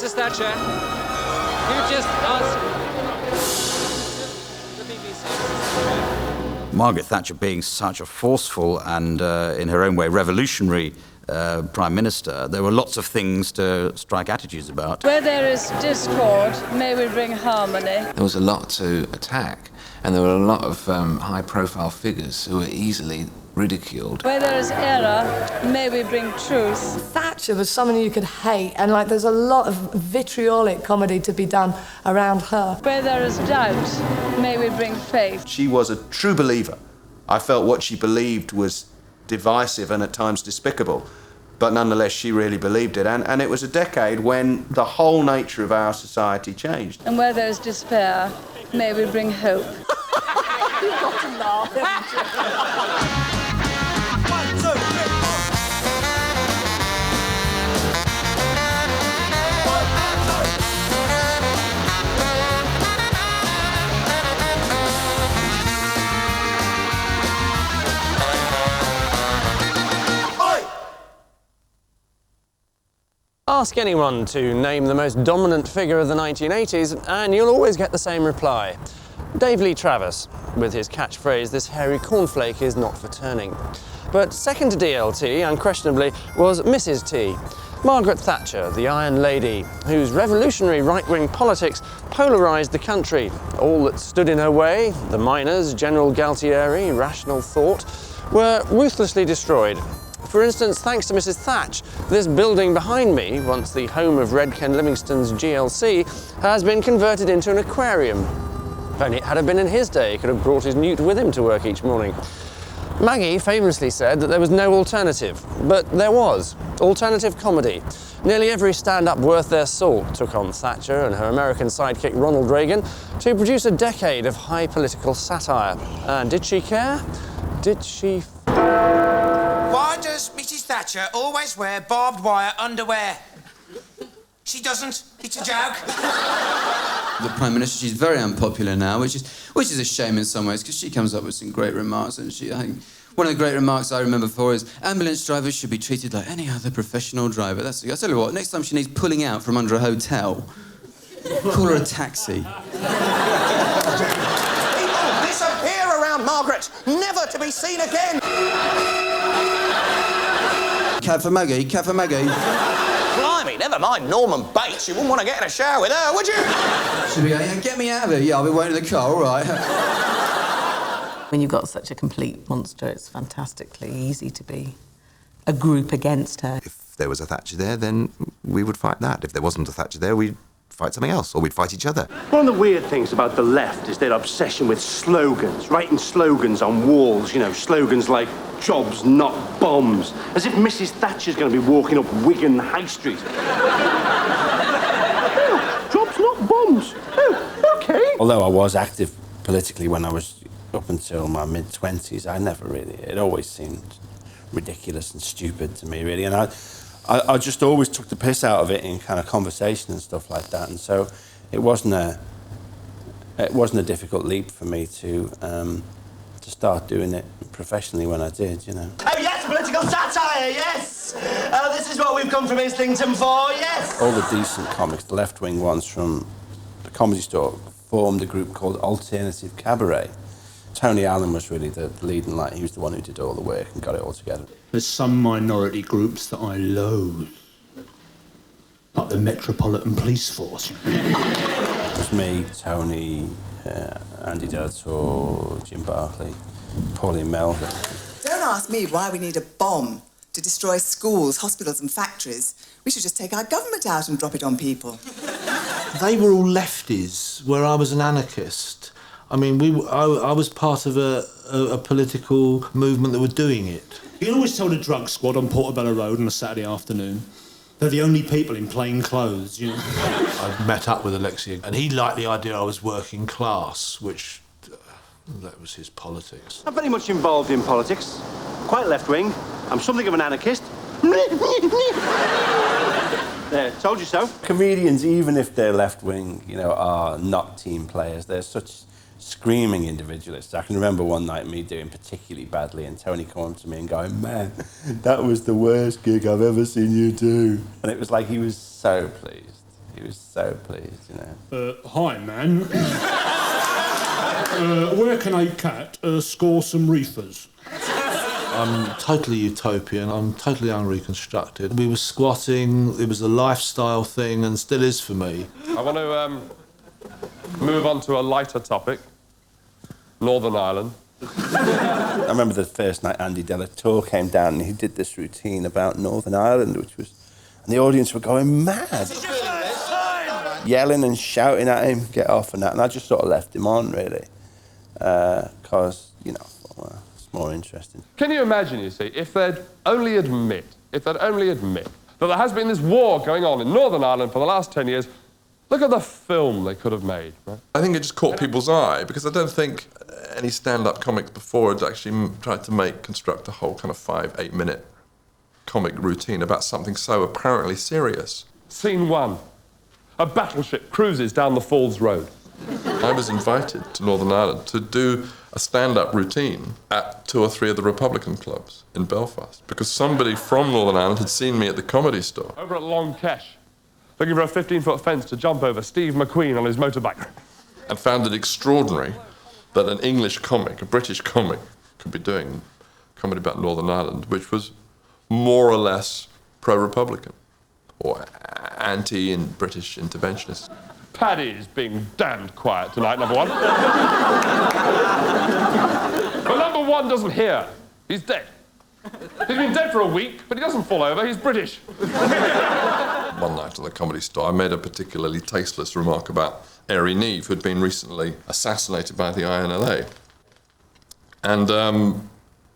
Mrs. Thatcher, you just asked the BBC. Margaret Thatcher being such a forceful and, in her own way, revolutionary Prime Minister, there were lots of things to strike attitudes about. Where there is discord, may we bring harmony. There was a lot to attack, and there were a lot of high-profile figures who were easily ridiculed. Where there is error, may we bring truth. Thatcher was someone you could hate, and there's a lot of vitriolic comedy to be done around her. Where there is doubt, may we bring faith. She was a true believer. I felt what she believed was divisive and at times despicable, but nonetheless she really believed it, and it was a decade when the whole nature of our society changed. And where there is despair, may we bring hope. You've got to laugh, haven't you? Ask anyone to name the most dominant figure of the 1980s and you'll always get the same reply. Dave Lee Travis, with his catchphrase, "This hairy cornflake is not for turning." But second to DLT, unquestionably, was Mrs. T, Margaret Thatcher, the Iron Lady, whose revolutionary right-wing politics polarised the country. All that stood in her way, the miners, General Galtieri, rational thought, were ruthlessly destroyed. For instance, thanks to Mrs. Thatch, this building behind me, once the home of Red Ken Livingstone's GLC, has been converted into an aquarium. If only it had been in his day, he could have brought his newt with him to work each morning. Maggie famously said that there was no alternative, but there was. Alternative comedy. Nearly every stand-up worth their salt took on Thatcher and her American sidekick Ronald Reagan to produce a decade of high political satire. And did she care? Did she? Why does Mrs. Thatcher always wear barbed wire underwear? She doesn't. It's a joke. The Prime Minister, she's very unpopular now, which is a shame in some ways, because she comes up with some great remarks. And one of the great remarks I remember before is, ambulance drivers should be treated like any other professional driver. I'll tell you what, next time she needs pulling out from under a hotel, call her a taxi. People disappear around Margaret, never to be seen again. Cab for Maggie, cab for Maggie. Blimey, never mind Norman Bates. You wouldn't want to get in a shower with her, would you? Should we go, yeah, get me out of here? Yeah, I'll be waiting in the car, all right. When you've got such a complete monster, it's fantastically easy to be a group against her. If there was a Thatcher there, then we would fight that. If there wasn't a Thatcher there, we'd fight something else, or we'd fight each other. One of the weird things about the left is their obsession with slogans, writing slogans on walls, slogans like jobs, not bombs, as if Mrs. Thatcher's going to be walking up Wigan High Street. Oh, jobs, not bombs. Oh, OK. Although I was active politically when I was up until my mid-20s, it always seemed ridiculous and stupid to me, really, and I just always took the piss out of it in kind of conversation and stuff like that, and so it wasn't a difficult leap for me to start doing it professionally when I did, Oh yes, political satire, yes! This is what we've come from Islington for, yes! All the decent comics, the left-wing ones from the Comedy Store, formed a group called Alternative Cabaret. Tony Allen was really the leading light. He was the one who did all the work and got it all together. There's some minority groups that I loathe, like the Metropolitan Police Force. It was me, Tony, Andy Delator, Jim Barclay, Pauline Melville. Don't ask me why we need a bomb to destroy schools, hospitals and factories. We should just take our government out and drop it on people. They were all lefties, where I was an anarchist. I mean, I was part of a political movement that were doing it. You can always tell the drug squad on Portobello Road on a Saturday afternoon. They're the only people in plain clothes, I met up with Alexei, and he liked the idea I was working class, which that was his politics. I'm very much involved in politics, quite left-wing. I'm something of an anarchist. There, told you so. Comedians, even if they're left-wing, are not team players. They're such screaming individualists. I can remember one night me doing particularly badly and Tony coming to me and going, "Man, that was the worst gig I've ever seen you do." And it was like he was so pleased. He was so pleased, you know. Hi, man. Where can a cat score some reefers? I'm totally utopian. I'm totally unreconstructed. We were squatting. It was a lifestyle thing and still is for me. I want to move on to a lighter topic. Northern Ireland. I remember the first night Andy Deayton came down and he did this routine about Northern Ireland, which was... And the audience were going mad. Yelling and shouting at him, get off and that. And I just sort of left him on, really. Because, you know, well, it's more interesting. Can you imagine, you see, if they'd only admit that there has been this war going on in Northern Ireland for the last 10 years, look at the film they could have made, right? I think it just caught people's eye, because I don't think any stand-up comics before had actually tried to construct a whole kind of 5-8 minute comic routine about something so apparently serious. Scene 1. A battleship cruises down the Falls Road. I was invited to Northern Ireland to do a stand-up routine at 2 or 3 of the Republican clubs in Belfast, because somebody from Northern Ireland had seen me at the Comedy Store. Over at Long Kesh, looking for a 15-foot fence to jump over Steve McQueen on his motorbike. And found it extraordinary that an English comic, a British comic, could be doing comedy about Northern Ireland, which was more or less pro-Republican or anti-British interventionist. Paddy's being damned quiet tonight, number 1. But number 1 doesn't hear. He's dead. He's been dead for a week, but he doesn't fall over. He's British. One night at the Comedy Store, I made a particularly tasteless remark about Airey Neave, who'd been recently assassinated by the INLA. And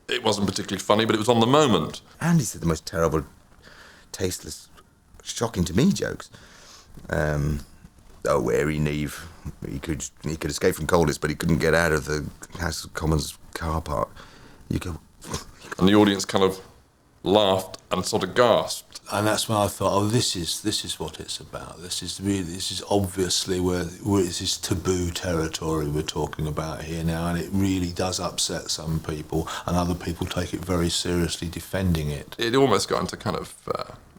it wasn't particularly funny, but it was on the moment. Andy said the most terrible, tasteless, shocking to me jokes. Airey Neave, he could escape from Colditz, but he couldn't get out of the House of Commons car park. You go... And the audience kind of laughed and sort of gasped. And that's when I thought, oh, this is what it's about. This is obviously where this is taboo territory we're talking about here now, and it really does upset some people, and other people take it very seriously, defending it. It almost got into kind of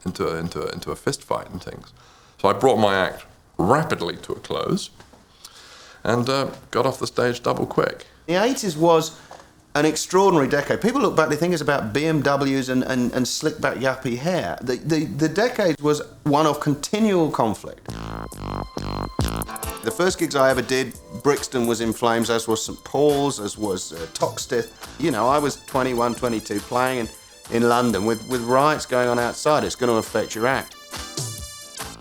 into a fist fight and things. So I brought my act rapidly to a close and got off the stage double quick. The 80s was an extraordinary decade. People look back, they think it's about BMWs and slick back yuppie hair. The decade was one of continual conflict. The first gigs I ever did, Brixton was in flames, as was St Paul's, as was Toxteth. You know, I was 21, 22, playing in London with riots going on outside. It's going to affect your act.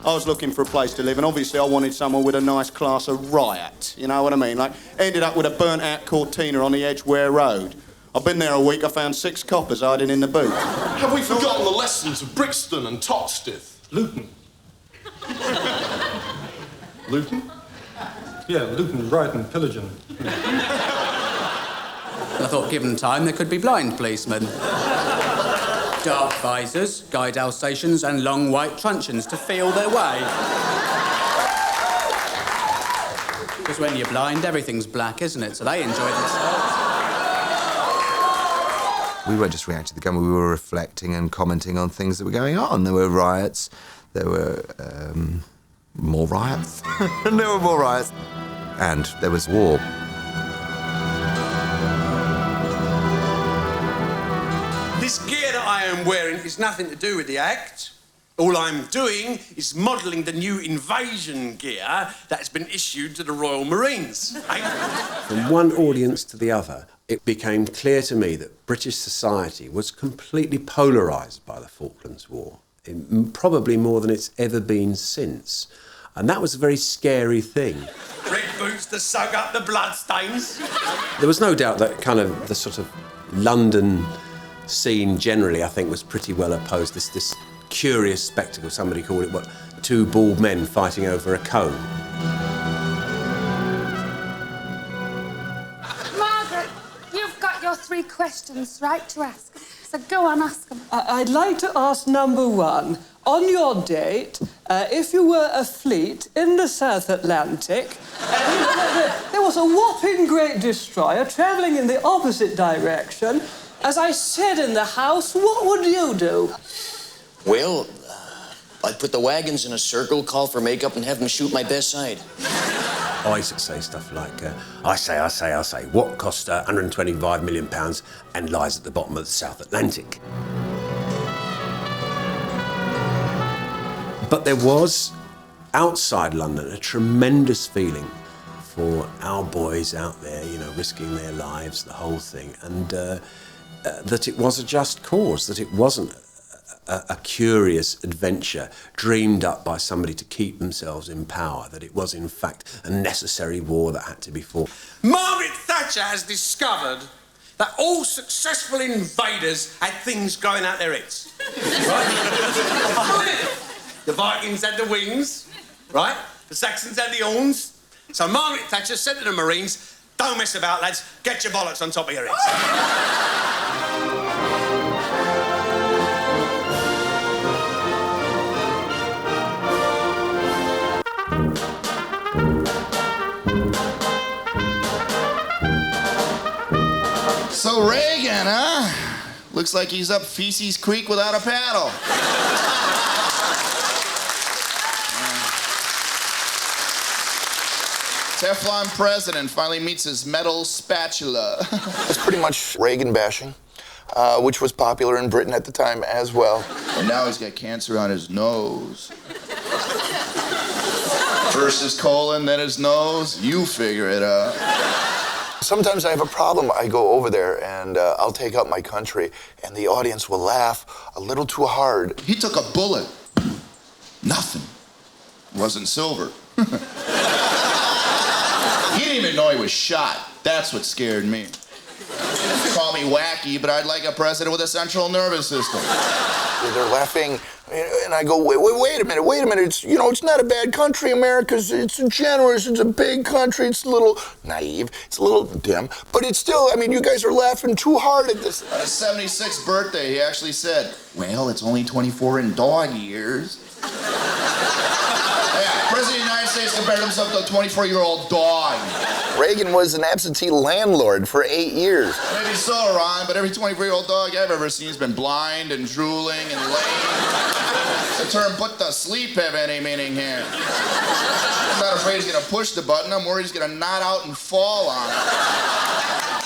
I was looking for a place to live, and obviously I wanted somewhere with a nice class of riot, you know what I mean? Like, ended up with a burnt-out Cortina on the Edgware Road. I've been there a week, I found 6 coppers hiding in the boot. Have we forgotten the lessons of Brixton and Toxteth? Luton. Luton? Yeah, Luton, Brighton, pillaging. I thought, given time, there could be blind policemen. Dark visors, guide Alsatians and long white truncheons to feel their way. Because when you're blind, everything's black, isn't it? So they enjoy themselves. We weren't just reacting to the government, we were reflecting and commenting on things that were going on. There were riots, there were more riots, and there were more riots, and there was war. This gear that I am wearing is nothing to do with the act. All I'm doing is modelling the new invasion gear that's been issued to the Royal Marines. From one audience to the other, it became clear to me that British society was completely polarised by the Falklands War, probably more than it's ever been since. And that was a very scary thing. Red boots to soak up the bloodstains. There was no doubt that kind of the sort of London scene generally, I think, was pretty well opposed. This curious spectacle, somebody called it, 2 bald men fighting over a comb. Margaret, you've got your 3 questions, right, to ask. So go on, ask them. I'd like to ask number 1. On your date, if you were a fleet in the South Atlantic, there was a whopping great destroyer travelling in the opposite direction. As I said in the house, what would you do? Well, I'd put the wagons in a circle, call for makeup, and have them shoot my best side. I used to say stuff like, I say, what cost £125 million and lies at the bottom of the South Atlantic? But there was, outside London, a tremendous feeling for our boys out there, you know, risking their lives, the whole thing, and that it was a just cause, that it wasn't a curious adventure dreamed up by somebody to keep themselves in power, that it was in fact a necessary war that had to be fought. Margaret Thatcher has discovered that all successful invaders had things growing out their heads. Right? The Vikings had the wings, right? The Saxons had the horns. So Margaret Thatcher said to the Marines, don't mess about, lads, get your bollocks on top of your heads. So Reagan, huh? Looks like he's up Feces Creek without a paddle. Teflon president finally meets his metal spatula. It's pretty much Reagan bashing, which was popular in Britain at the time as well. And now he's got cancer on his nose. First his colon, then his nose. You figure it out. Sometimes I have a problem. I go over there and I'll take out my country and the audience will laugh a little too hard. He took a bullet. Nothing. Wasn't silver. He didn't even know he was shot. That's what scared me. Call me wacky, but I'd like a president with a central nervous system. They're laughing, and I go, wait a minute. It's, you know, it's not a bad country. America's, it's generous, it's a big country. It's a little naive, it's a little dim, but it's still, I mean, you guys are laughing too hard at this. On his 76th birthday, he actually said, well, it's only 24 in dog years. Yeah, President of the United States compared himself to a 24-year-old dog. Reagan was an absentee landlord for 8 years. Maybe so, Ron, but every 24-year-old dog I've ever seen has been blind and drooling and lame. The term put to sleep have any meaning here. I'm not afraid he's gonna push the button. I'm worried he's gonna nod out and fall on it.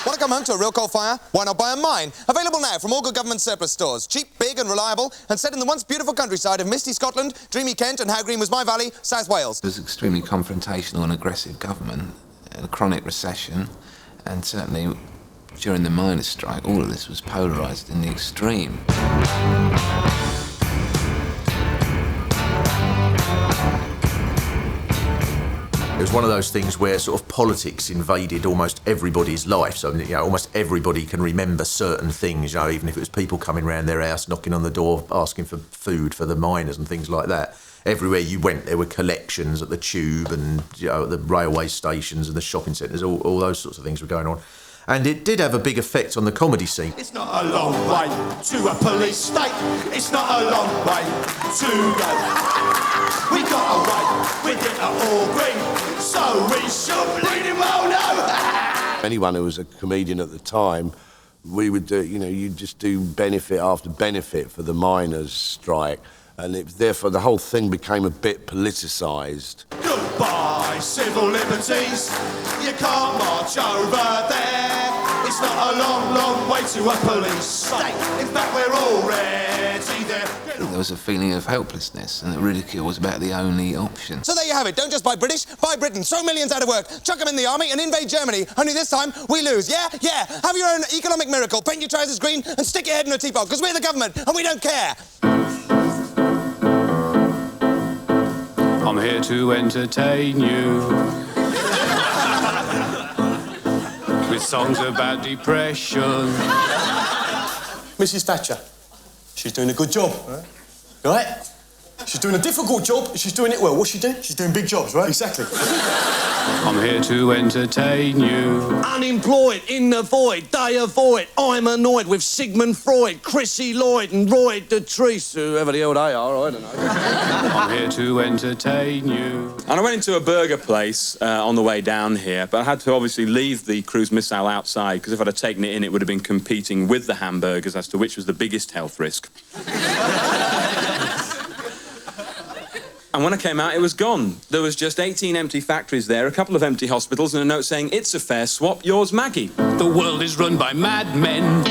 Want to come home to a real coal fire? Why not buy a mine? Available now from all good government surplus stores. Cheap, big and reliable, and set in the once beautiful countryside of misty Scotland, dreamy Kent, and how green was my valley, South Wales. It was extremely confrontational and aggressive government, a chronic recession, and certainly during the miners' strike, all of this was polarised in the extreme. It was one of those things where sort of politics invaded almost everybody's life. So, you know, almost everybody can remember certain things, you know, even if it was people coming round their house, knocking on the door, asking for food for the miners and things like that. Everywhere you went, there were collections at the tube and, you know, at the railway stations and the shopping centres, all those sorts of things were going on. And it did have a big effect on the comedy scene. It's not a long way to a police state. It's not a long way to go. We got away with it all green, so we should bleeding well know. Anyone who was a comedian at the time, we would do, you know, you'd just do benefit after benefit for the miners' strike. And therefore the whole thing became a bit politicised. Goodbye, civil liberties. You can't march over there. It's not a long, long way to a police state. In fact, we're already there. There was a feeling of helplessness, and that ridicule was about the only option. So there you have it. Don't just buy British, buy Britain. Throw millions out of work. Chuck them in the army and invade Germany. Only this time, we lose. Yeah? Yeah. Have your own economic miracle. Paint your trousers green and stick your head in a teapot, because we're the government and we don't care. I'm here to entertain you with songs about depression. Mrs. Thatcher, she's doing a good job, right? She's doing a difficult job, she's doing it well. What's she doing? She's doing big jobs, right? Exactly. I'm here to entertain you. Unemployed, in the void, they avoid. I'm annoyed with Sigmund Freud, Chrissy Lloyd and Roy Dotrice, whoever the hell they are, I don't know. I'm here to entertain you. And I went into a burger place on the way down here, but I had to obviously leave the cruise missile outside, because if I'd have taken it in, it would have been competing with the hamburgers as to which was the biggest health risk. And when I came out, it was gone. There was just 18 empty factories there, a couple of empty hospitals, and a note saying, "It's a fair swap, yours Maggie." The world is run by madmen.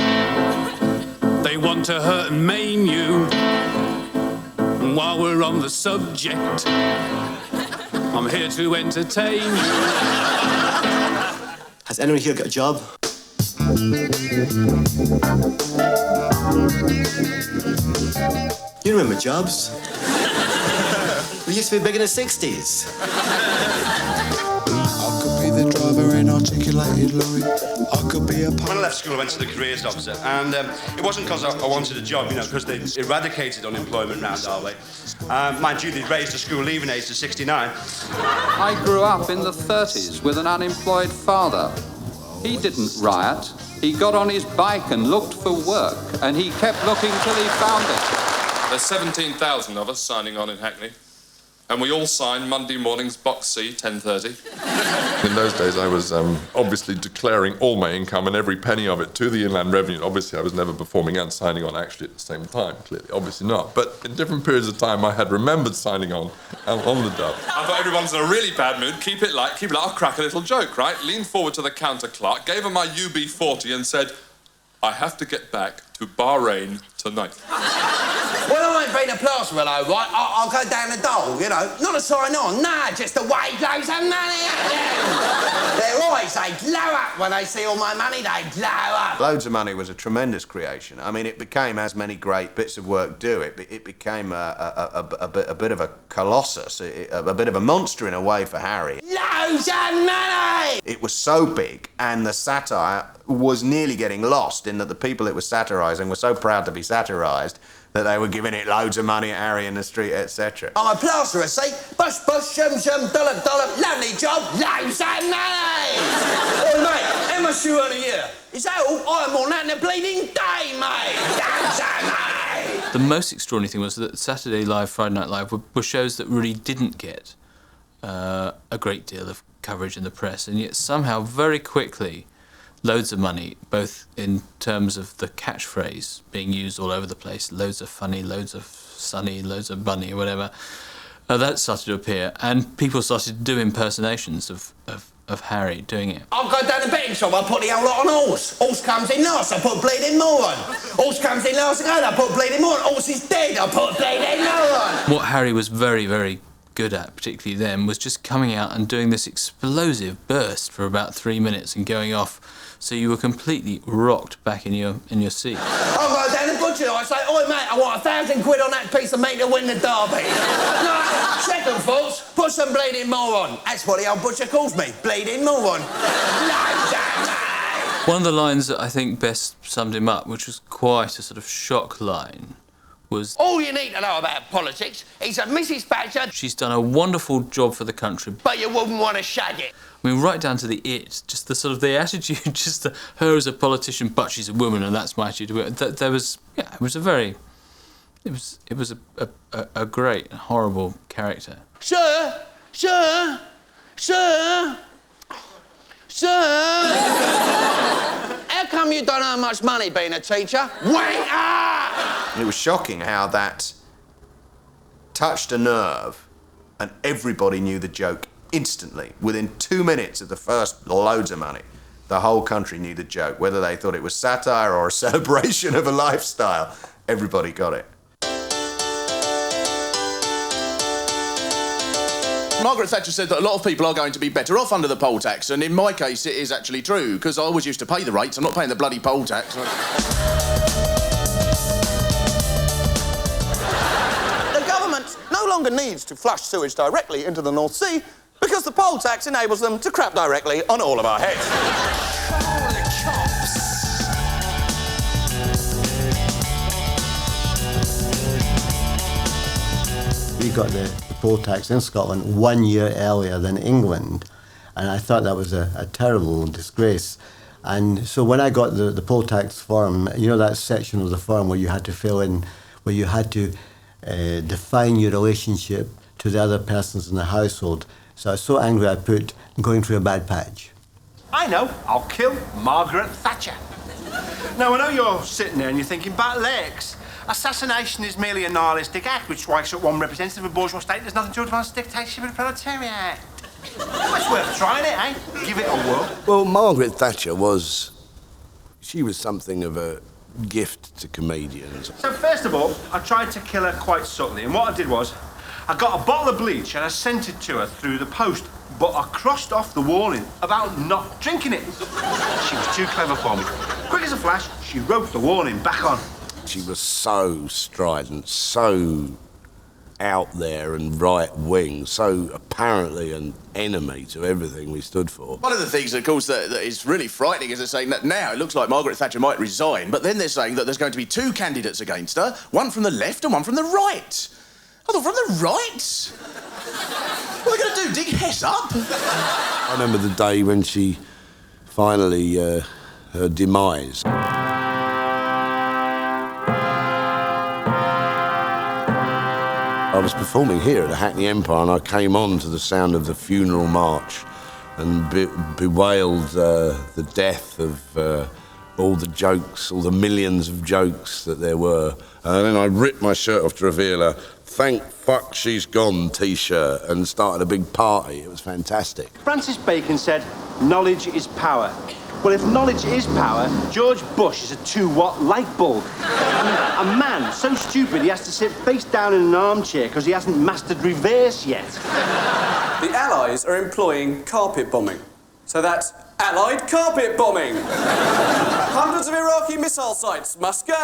They want to hurt and maim you. And while we're on the subject, I'm here to entertain you. Has anyone here got a job? You remember jobs? We used to be big in the 60s. I could be the driver in articulated lorry. I could be a... When I left school, I went to the careers officer, and it wasn't because I wanted a job, you know, because they eradicated unemployment round our way. Mind you, they raised the school leaving age to 69. I grew up in the 30s with an unemployed father. He didn't riot. He got on his bike and looked for work, and he kept looking till he found it. There's 17,000 of us signing on in Hackney, and we all sign Monday mornings, box C, 10:30. In those days, I was obviously declaring all my income and every penny of it to the Inland Revenue. Obviously, I was never performing and signing on actually at the same time, clearly, obviously not. But in different periods of time, I had remembered signing on the dub. I thought everyone's in a really bad mood. Keep it light, I'll crack a little joke, right? Leaned forward to the counter clerk, gave him my UB40 and said, "I have to get back to Bahrain tonight." Well, I ain't been a plasterer, though, right? I'll go down the dole, you know. Not to sign on, nah, just to wave loads of money at them. Their eyes, they glow up when they see all my money, they glow up. Loads of Money was a tremendous creation. I mean, it became, as many great bits of work do, it became a bit of a colossus, a bit of a monster in a way for Harry. Loads of money! It was so big, and the satire was nearly getting lost in that the people it was satirising were so proud to be satirised that they were giving it loads of money at Harry in the street, etc. I'm a plasterer, see? Bush, bush, shum, shum, dollop, dollop, lovely job, loads of money! Oh, mate, how much you earn a year? Is that all? I'm on that in a bleeding day, mate! Loads of money! The most extraordinary thing was that Saturday Live, Friday Night Live were shows that really didn't get a great deal of coverage in the press, and yet somehow, very quickly, loads of money, both in terms of the catchphrase being used all over the place, loads of funny, loads of sunny, loads of bunny, or whatever, that started to appear, and people started to do impersonations of Harry doing it. I'll go down the betting shop, I'll put the whole lot on horse. Horse comes in last, I put bleeding more on. Horse comes in last again, I put bleeding more on. Horse is dead, I put bleeding more on. What Harry was very, very good at, particularly then, was just coming out and doing this explosive burst for about 3 minutes and going off, so you were completely rocked back in your seat. I'll go down the butcher, I say, oi mate, I want £1,000 on that piece of meat to win the derby. No, second thoughts, put some bleeding more on. That's what the old butcher calls me, bleeding more on. One of the lines that I think best summed him up, which was quite a sort of shock line, was, all you need to know about politics is that Mrs Thatcher, she's done a wonderful job for the country, but you wouldn't want to shag it. I mean, right down to the just the sort of the attitude, just her as a politician, but she's a woman, and that's my attitude to it. There was, yeah, it was a great, horrible character. Sir, how come you don't earn much money being a teacher? Wanker! It was shocking how that touched a nerve, and everybody knew the joke instantly. Within 2 minutes of the first loads of money, the whole country knew the joke. Whether they thought it was satire or a celebration of a lifestyle, everybody got it. Margaret Thatcher said that a lot of people are going to be better off under the poll tax, and in my case it is actually true, because I always used to pay the rates. I'm not paying the bloody poll tax. The government no longer needs to flush sewage directly into the North Sea because the poll tax enables them to crap directly on all of our heads. We got the poll tax in Scotland 1 year earlier than England, and I thought that was a terrible disgrace. And so when I got the poll tax form, you know that section of the form where you had to fill in, where you had to define your relationship to the other persons in the household. So I was so angry I put going through a bad patch. I know, I'll kill Margaret Thatcher. Now, I know you're sitting there and you're thinking, but Lex, Assassination is merely a nihilistic act which strikes at one representative of bourgeois state. There's nothing to advance the dictatorship of the proletariat. Well, it's worth trying it, eh? Give it a whirl. Well, Margaret Thatcher she was something of a gift to comedians. So first of all, I tried to kill her quite subtly, and what I did was, I got a bottle of bleach and I sent it to her through the post, but I crossed off the warning about not drinking it. She was too clever for me. Quick as a flash, she wrote the warning back on. She was so strident, so out there and right-wing, so apparently an enemy to everything we stood for. One of the things, of course, that is really frightening is they're saying that now it looks like Margaret Thatcher might resign, but then they're saying that there's going to be two candidates against her, one from the left and one from the right. I thought, from the right? What are they going to do, dig Hess up? I remember the day when she finally, her demise. I was performing here at the Hackney Empire and I came on to the sound of the funeral march and bewailed the death of all the jokes, all the millions of jokes that there were. And then I ripped my shirt off to reveal a "Thank fuck she's gone" T-shirt and started a big party. It was fantastic. Francis Bacon said, knowledge is power. Well, if knowledge is power, George Bush is a 2-watt light bulb. I mean, a man so stupid he has to sit face down in an armchair because he hasn't mastered reverse yet. The Allies are employing carpet bombing. So that's Allied carpet bombing. Hundreds of Iraqi missile sites must go.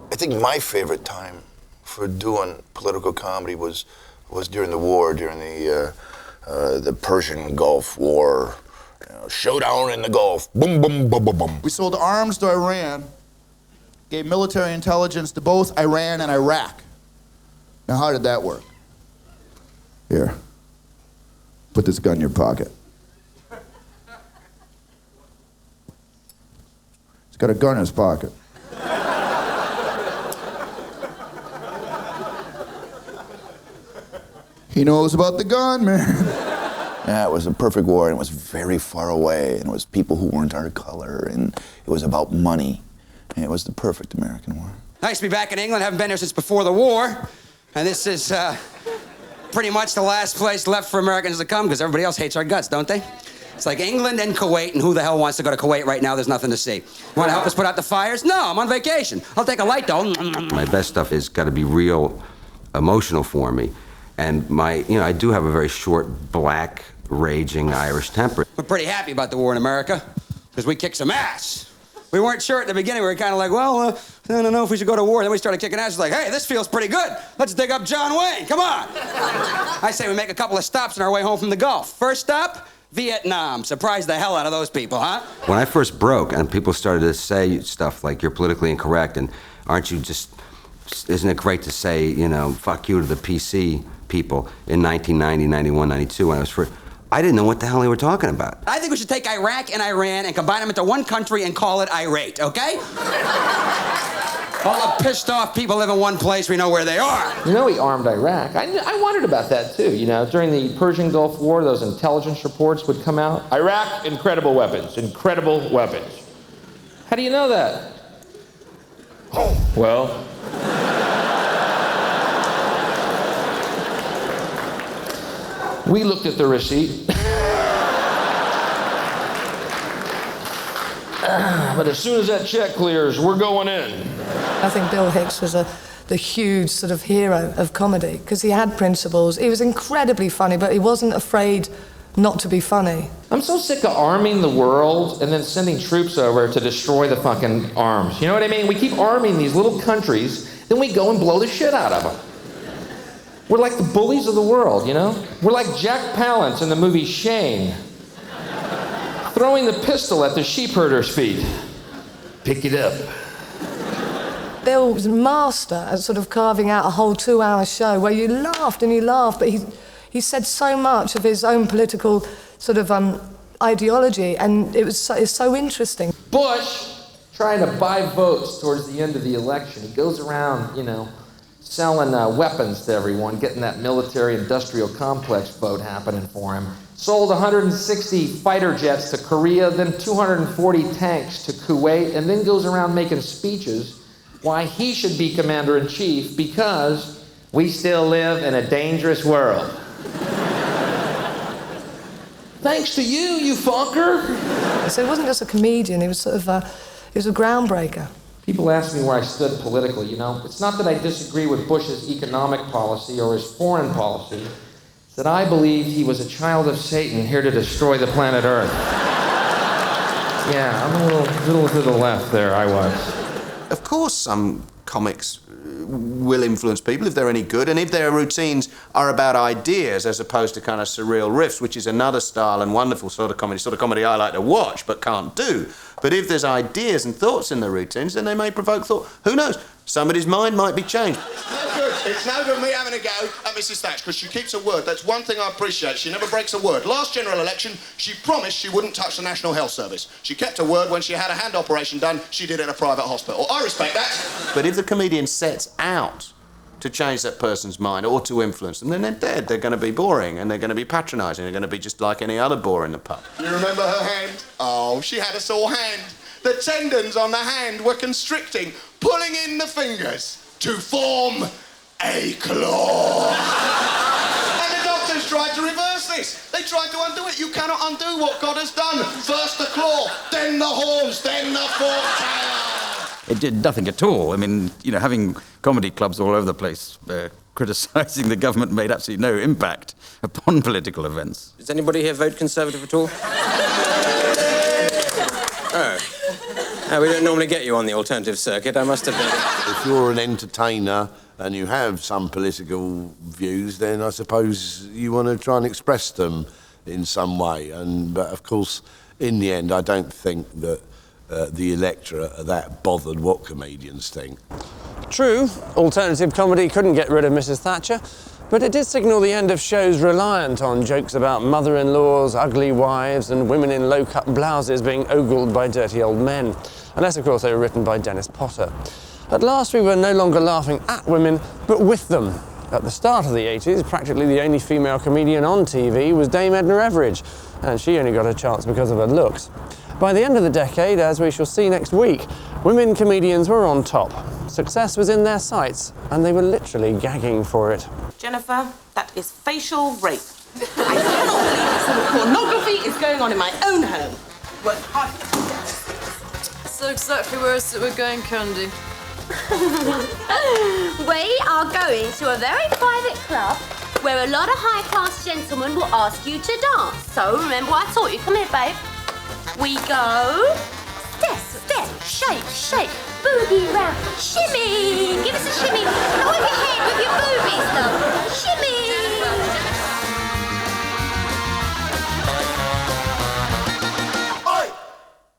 I think my favorite time for doing political comedy was during the war, during the Persian Gulf War. Showdown in the Gulf. Boom, boom, boom, boom, boom. We sold arms to Iran, gave military intelligence to both Iran and Iraq. Now, how did that work? Here, put this gun in your pocket. He's got a gun in his pocket. He knows about the gun, man. Yeah, it was a perfect war, and it was very far away, and it was people who weren't our color, and it was about money. And it was the perfect American war. Nice to be back in England. Haven't been here since before the war. And this is pretty much the last place left for Americans to come, because everybody else hates our guts, don't they? It's like England and Kuwait, and who the hell wants to go to Kuwait right now? There's nothing to see. Want to help us put out the fires? No, I'm on vacation. I'll take a light, though. My best stuff has got to be real emotional for me. And I do have a very short, black, raging Irish temper. We're pretty happy about the war in America, because we kicked some ass. We weren't sure at the beginning. We were kind of like, well, I don't know if we should go to war. Then we started kicking ass. It's like, hey, this feels pretty good. Let's dig up John Wayne. Come on. I say we make a couple of stops on our way home from the Gulf. First stop, Vietnam. Surprised the hell out of those people, huh? When I first broke and people started to say stuff like, you're politically incorrect, and aren't you just, isn't it great to say, fuck you to the PC people in 1990, 91, 92 when I was first, I didn't know what the hell they were talking about. I think we should take Iraq and Iran and combine them into one country and call it Irate, okay? All the pissed off people live in one place, we know where they are. He armed Iraq. I wondered about that too. During the Persian Gulf War, those intelligence reports would come out. Iraq, incredible weapons, incredible weapons. How do you know that? Well, we looked at the receipt. But as soon as that check clears, we're going in. I think Bill Hicks was the huge sort of hero of comedy, because he had principles. He was incredibly funny, but he wasn't afraid not to be funny. I'm so sick of arming the world and then sending troops over to destroy the fucking arms. You know what I mean? We keep arming these little countries, then we go and blow the shit out of them. We're like the bullies of the world, We're like Jack Palance in the movie Shane, throwing the pistol at the sheep herder's feet. Pick it up. Bill was a master at sort of carving out a whole 2-hour show where you laughed and you laughed, but he said so much of his own political sort of ideology, and it's so interesting. Bush, trying to buy votes towards the end of the election, he goes around, you know, selling weapons to everyone, getting that military-industrial complex vote happening for him. Sold 160 fighter jets to Korea, then 240 tanks to Kuwait, and then goes around making speeches why he should be commander-in-chief because we still live in a dangerous world. Thanks to you, you fucker! So he wasn't just a comedian, he was sort of he was a groundbreaker. People ask me where I stood politically, you know. It's not that I disagree with Bush's economic policy or his foreign policy. It's that I believed he was a child of Satan here to destroy the planet Earth. Yeah, I'm a little to the left there, I was. Of course some comics will influence people if they're any good, and if their routines are about ideas as opposed to kind of surreal riffs, which is another style and wonderful sort of comedy I like to watch but can't do. But if there's ideas and thoughts in the routines, then they may provoke thought. Who knows? Somebody's mind might be changed. No good. It's no good me having a go at Mrs. Thatcher, because she keeps her word. That's one thing I appreciate. She never breaks a word. Last general election, she promised she wouldn't touch the National Health Service. She kept her word. When she had a hand operation done, she did it in a private hospital. I respect that. But if the comedian sets out to change that person's mind or to influence them, then they're dead. They're going to be boring and they're going to be patronising. They're going to be just like any other bore in the pub. You remember her hand? Oh, she had a sore hand. The tendons on the hand were constricting, pulling in the fingers to form a claw. And the doctors tried to reverse this. They tried to undo it. You cannot undo what God has done. First the claw, then the horns, then the forked tail. It did nothing at all. I mean, you know, having comedy clubs all over the place criticising the government made absolutely no impact upon political events. Does anybody here vote Conservative at all? Oh. No, we don't normally get you on the alternative circuit, I must admit. If you're an entertainer and you have some political views, then I suppose you want to try and express them in some way. But of course, in the end, I don't think that the electorate are that bothered what comedians think. True, alternative comedy couldn't get rid of Mrs. Thatcher, but it did signal the end of shows reliant on jokes about mother-in-laws, ugly wives, and women in low-cut blouses being ogled by dirty old men. Unless, of course, they were written by Dennis Potter. At last, we were no longer laughing at women, but with them. At the start of the 80s, practically the only female comedian on TV was Dame Edna Everage, and she only got a chance because of her looks. By the end of the decade, as we shall see next week, women comedians were on top. Success was in their sights, and they were literally gagging for it. Jennifer, that is facial rape. I cannot believe this sort of pornography is going on in my own home. So exactly where is it we're going, Candy? We are going to a very private club where a lot of high-class gentlemen will ask you to dance. So remember what I taught you. Come here, babe. We go step, step, shake, shake, boogie round, shimmy. Give us a shimmy. Not with your head, with your boobies, though.